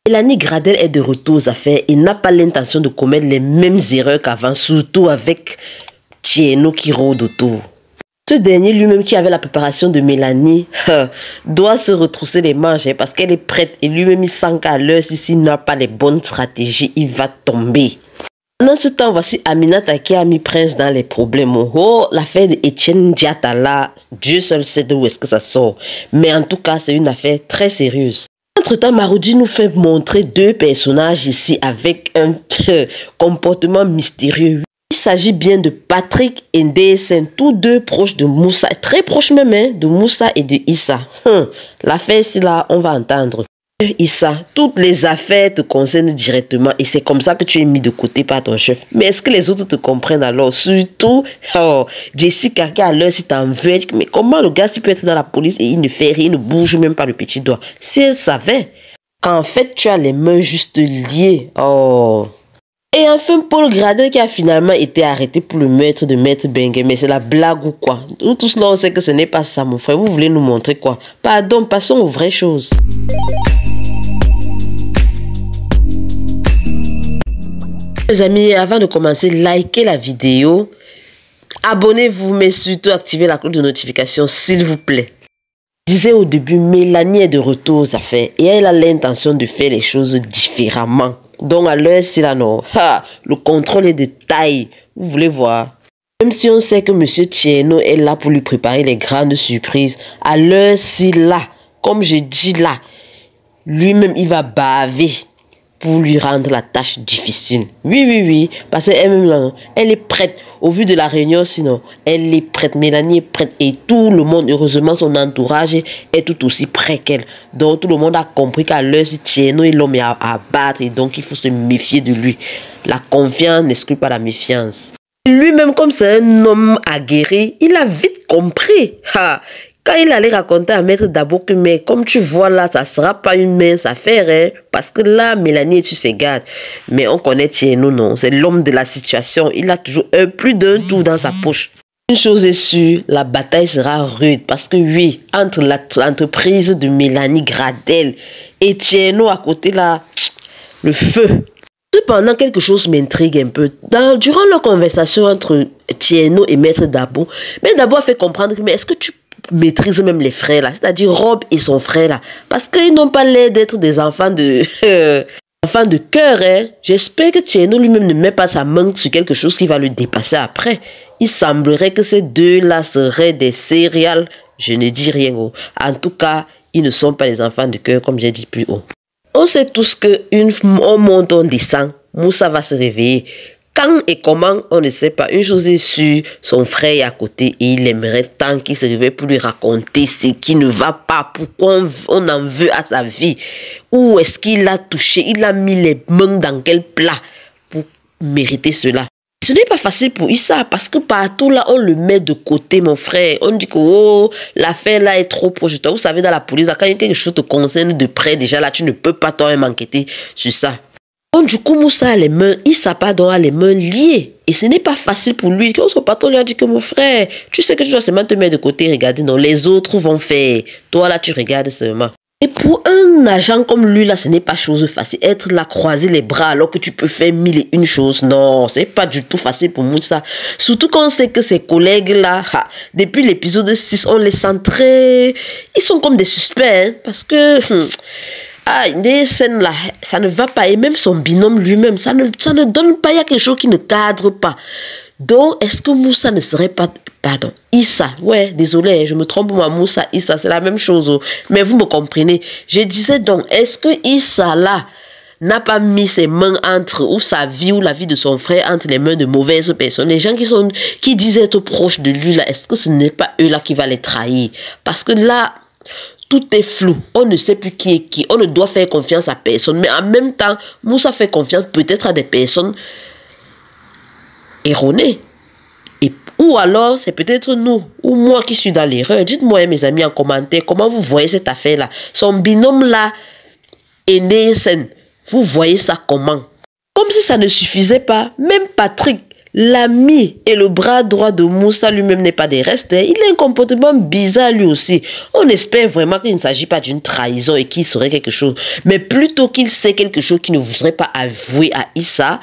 Mélanie Gradel est de retour aux affaires et n'a pas l'intention de commettre les mêmes erreurs qu'avant, surtout avec Tieno qui rôde autour. Ce dernier lui-même qui avait la préparation de Mélanie doit se retrousser les manches parce qu'elle est prête et lui-même il sent qu'à l'heure s'il n'a pas les bonnes stratégies, il va tomber. Pendant ce temps, voici Aminata qui a mis Prince dans les problèmes. Oh, l'affaire d'Etienne Diatta là, Dieu seul sait d'où est-ce que ça sort. Mais en tout cas, c'est une affaire très sérieuse. Entre-temps, Marodi nous fait montrer deux personnages ici avec un comportement mystérieux. Il s'agit bien de Patrick et DSN, tous deux proches de Moussa, très proches même hein, de Moussa et de Issa. L'affaire ici là, on va entendre. Issa, toutes les affaires te concernent directement et c'est comme ça que tu es mis de côté par ton chef. Mais est-ce que les autres te comprennent alors? Surtout, Jessica qui à l'heure si t'en veux, mais comment le gars s'il peut être dans la police et il ne fait rien, il ne bouge même pas le petit doigt? Si elle savait qu'en fait tu as les mains juste liées, Et enfin, Paul Gradel qui a finalement été arrêté pour le meurtre de Maître Bengue. Mais c'est la blague ou quoi? Nous tous là, on sait que ce n'est pas ça, mon frère. Vous voulez nous montrer quoi? Pardon, passons aux vraies choses. Les amis, avant de commencer, likez la vidéo. Abonnez-vous, mais surtout activez la cloche de notification, s'il vous plaît. Je disais au début, Mélanie est de retour aux affaires et elle a l'intention de faire les choses différemment. Donc à l'heure, c'est là, non. Le contrôle est de taille. Vous voulez voir? Même si on sait que M. Tieno est là pour lui préparer les grandes surprises, à l'heure, c'est là, comme je dis là, lui-même, il va baver pour lui rendre la tâche difficile. Oui, parce qu'elle-même, là, elle est prête. Au vu de la réunion, sinon, elle est prête. Mélanie est prête et tout le monde, heureusement, son entourage est tout aussi prêt qu'elle. Donc, tout le monde a compris qu'à l'heure, si Tieno est l'homme à battre et donc il faut se méfier de lui. La confiance n'exclut pas la méfiance. Lui-même, comme c'est un homme aguerri, il a vite compris. Quand il allait raconter à Maître Dabo que, mais comme tu vois là, ça ne sera pas une mince affaire, hein, parce que là, Mélanie est sur ses gardes. Mais on connaît Tieno, non, c'est l'homme de la situation. Il a toujours plus d'un tour dans sa poche. Une chose est sûre, la bataille sera rude, parce que oui, entre l'entreprise de Mélanie Gradel et Tieno à côté là, le feu. Cependant, quelque chose m'intrigue un peu. Durant leur conversation entre Tieno et Maître Dabo, Maître Dabo a fait comprendre que, mais est-ce que tu maîtrise même les frères là, c'est-à-dire Rob et son frère là, parce qu'ils n'ont pas l'air d'être des enfants de enfants de cœur, hein. J'espère que Tieno lui-même ne met pas sa main sur quelque chose qui va le dépasser après. Il semblerait que ces deux-là seraient des céréales, je ne dis rien. En tout cas, ils ne sont pas les enfants de cœur comme j'ai dit plus haut. On sait tous que on monte, on descend, Moussa va se réveiller. Quand et comment, on ne sait pas. Une chose est sûre, son frère est à côté et il aimerait tant qu'il se réveille pour lui raconter ce qui ne va pas, pourquoi on en veut à sa vie. Où est-ce qu'il a touché, il a mis les mains dans quel plat pour mériter cela. Ce n'est pas facile pour Issa parce que partout là, on le met de côté, mon frère. On dit que oh, l'affaire là est trop proche de toi. Vous savez, dans la police, là, quand quelque chose te concerne de près, déjà là, tu ne peux pas toi-même enquêter sur ça. Donc, du coup, Moussa a les mains, Issa pardon, a les mains liées. Et ce n'est pas facile pour lui. Quand son patron lui a dit que mon frère, tu sais que tu dois seulement te mettre de côté et regarder. Non, les autres vont faire. Toi là, tu regardes seulement. Et pour un agent comme lui là, ce n'est pas chose facile. Être là, croiser les bras alors que tu peux faire mille et une choses. Non, c'est pas du tout facile pour Moussa. Surtout quand on sait que ses collègues là, depuis l'épisode 6, on les sent très... Ils sont comme des suspects, hein, parce que... des scènes là, ça ne va pas. Et même son binôme lui-même, ça ne donne pas. Il y a quelque chose qui ne cadre pas. Donc, est-ce que Moussa ne serait pas... Pardon, Issa, ouais, désolé, je me trompe, moi, Moussa, Issa, c'est la même chose. Mais vous me comprenez. Je disais donc, est-ce que Issa là n'a pas mis ses mains entre, ou sa vie, ou la vie de son frère, entre les mains de mauvaises personnes? Les gens qui disaient être proches de lui là, est-ce que ce n'est pas eux là qui va les trahir? Parce que là... Tout est flou, on ne sait plus qui est qui, on ne doit faire confiance à personne. Mais en même temps, Moussa fait confiance peut-être à des personnes erronées. Ou alors, c'est peut-être nous, ou moi qui suis dans l'erreur. Dites-moi, mes amis, en commentaire, comment vous voyez cette affaire-là. Son binôme-là, Enesen, vous voyez ça comment? Comme si ça ne suffisait pas, même Patrick, l'ami et le bras droit de Moussa lui-même n'est pas des restes. Il a un comportement bizarre lui aussi. On espère vraiment qu'il ne s'agit pas d'une trahison et qu'il serait quelque chose. Mais plutôt qu'il sait quelque chose qu'il ne voudrait pas avouer à Issa.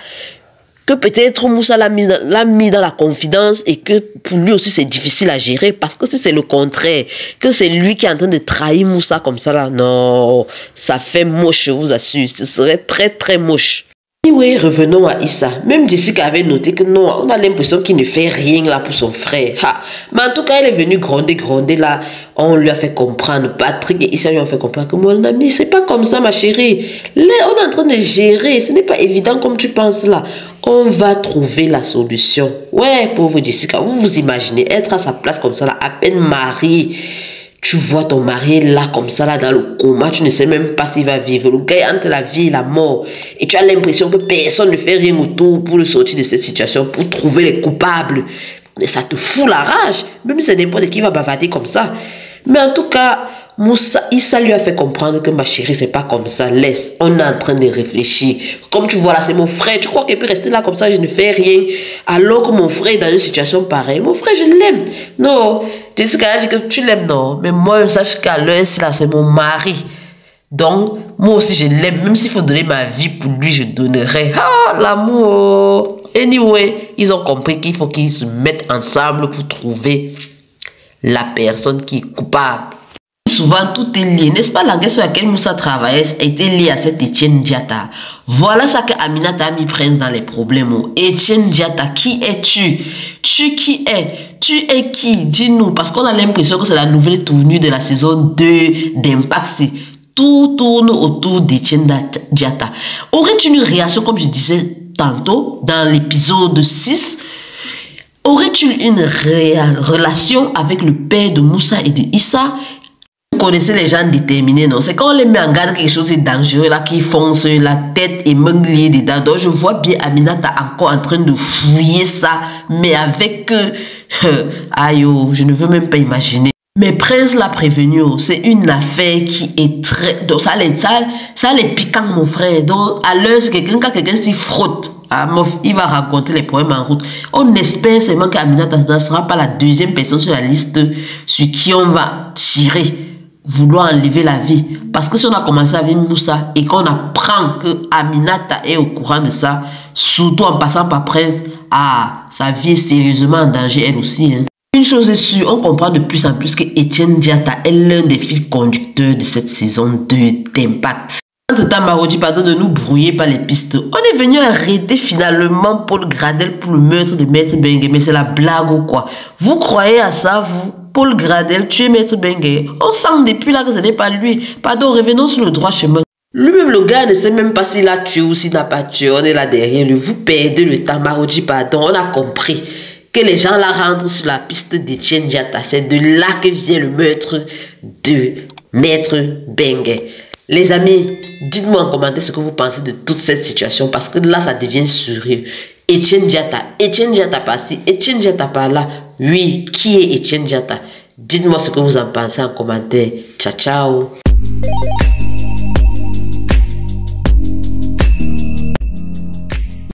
Que peut-être Moussa l'a mis dans la confidence et que pour lui aussi c'est difficile à gérer. Parce que si c'est le contraire, que c'est lui qui est en train de trahir Moussa comme ça là, non, ça fait moche, je vous assure. Ce serait très très moche. Oui, revenons à Issa. Même Jessica avait noté que non, on a l'impression qu'il ne fait rien là pour son frère. Ha. Mais en tout cas, elle est venue gronder là. On lui a fait comprendre, Patrick et Issa lui ont fait comprendre que mon ami, c'est pas comme ça ma chérie. Là, on est en train de gérer, ce n'est pas évident comme tu penses là. On va trouver la solution. Ouais, pauvre Jessica, vous vous imaginez être à sa place comme ça là, à peine mariée. Tu vois ton mari là, comme ça, là, dans le coma, tu ne sais même pas s'il va vivre. Le gars est entre la vie et la mort. Et tu as l'impression que personne ne fait rien autour pour le sortir de cette situation, pour trouver les coupables. Et ça te fout la rage. Même si c'est n'importe qui va bavarder comme ça. Mais en tout cas, Issa lui a fait comprendre que ma chérie, c'est pas comme ça. Laisse, on est en train de réfléchir. Comme tu vois là, c'est mon frère. Tu crois qu'il peut rester là comme ça, je ne fais rien. Alors que mon frère est dans une situation pareille. Mon frère, je l'aime. Non, Jessica, je dis que tu l'aimes, non. Mais moi, sache qu'à l'heure, là, c'est mon mari. Donc, moi aussi, je l'aime. Même s'il faut donner ma vie pour lui, je donnerai. Ah, l'amour. Anyway, ils ont compris qu'il faut qu'ils se mettent ensemble pour trouver la personne qui est coupable. Souvent, tout est lié. N'est-ce pas la question sur laquelle Moussa travaillait était liée à cet Etienne Diatta. Voilà ça que Aminata a mis Prince dans les problèmes. Etienne Diatta, qui es-tu? Tu qui es? Tu es qui? Dis-nous. Parce qu'on a l'impression que c'est la nouvelle tournure de la saison 2 d'Impact. Tout tourne autour d'Etienne Diatta. Aurais-tu une réaction, comme je disais tantôt, dans l'épisode 6? Aurais-tu une réelle relation avec le père de Moussa et de Issa? Vous connaissez les gens déterminés, non? C'est quand on les met en garde quelque chose de dangereux, là, qui fonce la tête et main liée dedans. Donc, je vois bien Aminata encore en train de fouiller ça, mais avec... aïe, oh, je ne veux même pas imaginer. Mais Prince l'a prévenu, c'est une affaire qui est très... Donc, ça les piquant, mon frère. Donc, à l'heure, quand quelqu'un s'y frotte, il va raconter les problèmes en route. On espère seulement qu'Aminata ne sera pas la deuxième personne sur la liste sur qui on va tirer, vouloir enlever la vie. Parce que si on a commencé avec Moussa et qu'on apprend que Aminata est au courant de ça, surtout en passant par Prince, sa vie est sérieusement en danger elle aussi. Hein. Une chose est sûre, on comprend de plus en plus que Etienne Diatta est l'un des fils conducteurs de cette saison 2 d'Impact. Entre-temps, Marodi, pardon de nous brouiller par les pistes. On est venu arrêter finalement Paul Gradel pour le meurtre de Maître Bengue. Mais c'est la blague ou quoi? Vous croyez à ça, vous? Paul Gradel tuer Maître Bengue? On sent depuis là que ce n'est pas lui. Pardon, revenons sur le droit chemin. Lui-même, le gars ne sait même pas s'il a tué ou s'il n'a pas tué. On est là derrière lui. Vous perdez le temps, Marodi, pardon. On a compris que les gens la rentrent sur la piste d'Etienne Diatta. C'est de là que vient le meurtre de Maître Bengue. Les amis, dites-moi en commentaire ce que vous pensez de toute cette situation parce que là, ça devient sérieux. Etienne Diatta par-ci, Etienne Diatta par-là. Oui, qui est Etienne Diatta? Dites-moi ce que vous en pensez en commentaire. Ciao, ciao.